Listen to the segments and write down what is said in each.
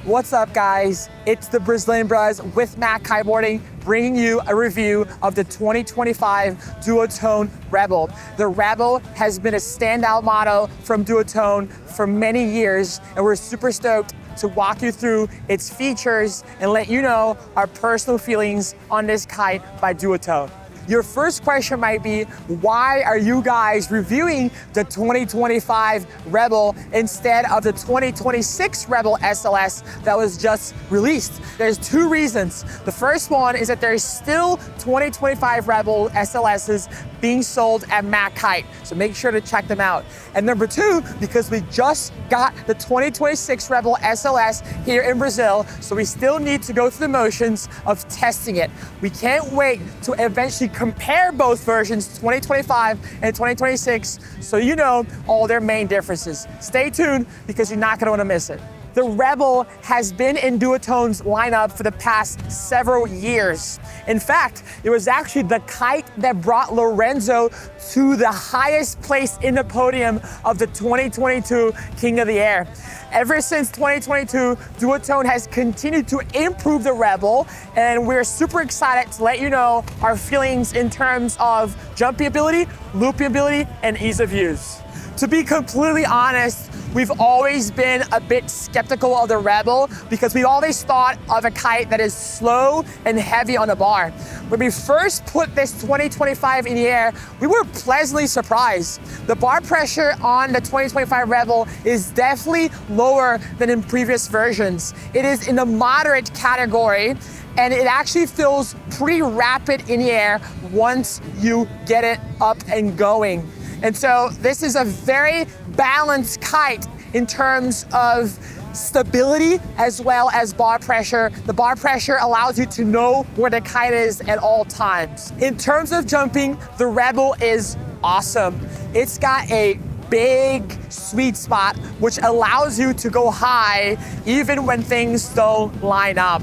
What's up, guys? It's the Brazilian Bros with MACkiteboarding, bringing you a review of the 2025 Duotone Rebel. The Rebel has been a standout model from Duotone for many years, and we're super stoked to walk you through its features and let you know our personal feelings on this kite by Duotone. Your first question might be, why are you guys reviewing the 2025 Rebel instead of the 2026 Rebel SLS that was just released? There's two reasons. The first one is that there's still 2025 Rebel SLSs being sold at MACkite, so make sure to check them out. And number two, because we just got the 2026 Rebel SLS here in Brazil, so we still need to go through the motions of testing it. We can't wait to eventually compare both versions, 2025 and 2026, so you know all their main differences. Stay tuned because you're not going to want to miss it. The Rebel has been in Duotone's lineup for the past several years. In fact, it was actually the kite that brought Lorenzo to the highest place in the podium of the 2022 King of the Air. Ever since 2022, Duotone has continued to improve the Rebel, and we're super excited to let you know our feelings in terms of jumping ability, looping ability, and ease of use. To be completely honest, we've always been a bit skeptical of the Rebel because we always thought of a kite that is slow and heavy on the bar. When we first put this 2025 in the air, we were pleasantly surprised. The bar pressure on the 2025 Rebel is definitely lower than in previous versions. It is in the moderate category, and it actually feels pretty rapid in the air once you get it up and going. And so this is a very balanced kite in terms of stability as well as bar pressure. The bar pressure allows you to know where the kite is at all times. In terms of jumping, the Rebel is awesome. It's got a big sweet spot, which allows you to go high even when things don't line up.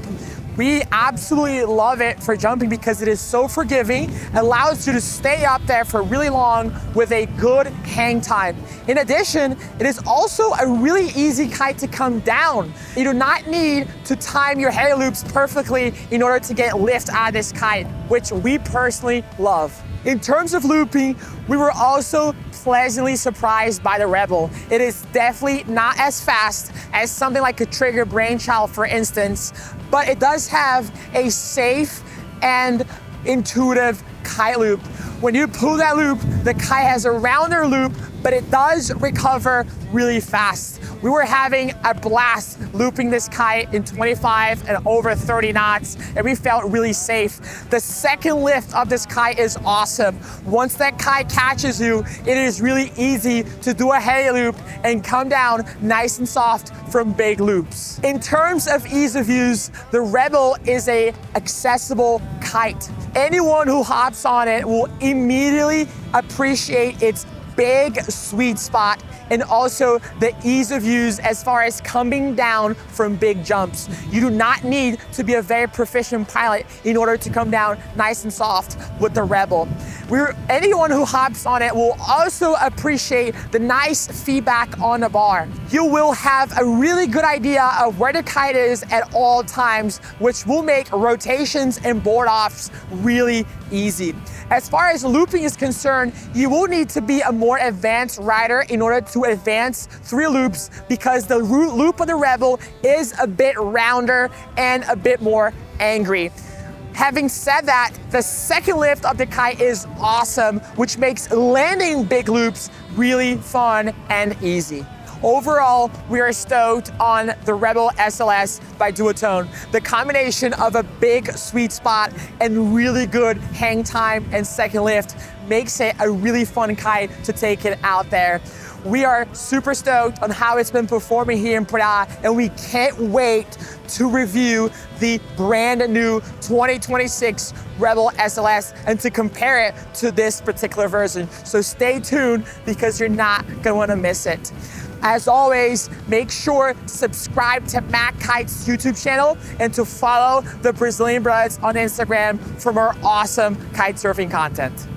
We absolutely love it for jumping because it is so forgiving, allows you to stay up there for really long with a good hang time. In addition, it is also a really easy kite to come down. You do not need to time your hair loops perfectly in order to get lift out of this kite, which we personally love. In terms of looping, we were also pleasantly surprised by the Rebel. It is definitely not as fast as something like a Trigger Brainchild, for instance, but it does have a safe and intuitive kite loop. When you pull that loop, the kite has a rounder loop, but it does recover really fast. We were having a blast looping this kite in 25 and over 30 knots, and we felt really safe. The second lift of this kite is awesome. Once that kite catches you, it is really easy to do a heli loop and come down nice and soft from big loops. In terms of ease of use, the Rebel is an accessible kite. Anyone who hops on it will immediately appreciate its big sweet spot and also the ease of use as far as coming down from big jumps. You do not need to be a very proficient pilot in order to come down nice and soft with the Rebel. Anyone who hops on it will also appreciate the nice feedback on the bar. You will have a really good idea of where the kite is at all times, which will make rotations and board offs really easy. As far as looping is concerned, you will need to be a more advanced rider in order to advance through loops because the loop of the Rebel is a bit rounder and a bit more angry. Having said that, the second lift of the kite is awesome, which makes landing big loops really fun and easy. Overall, we are stoked on the Rebel SLS by Duotone. The combination of a big sweet spot and really good hang time and second lift makes it a really fun kite to take it out there. We are super stoked on how it's been performing here in Pará, and we can't wait to review the brand new 2026 Rebel SLS and to compare it to this particular version. So stay tuned because you're not gonna wanna miss it. As always, make sure to subscribe to MACkite's YouTube channel and to follow the Brazilian Bros on Instagram for more awesome kite surfing content.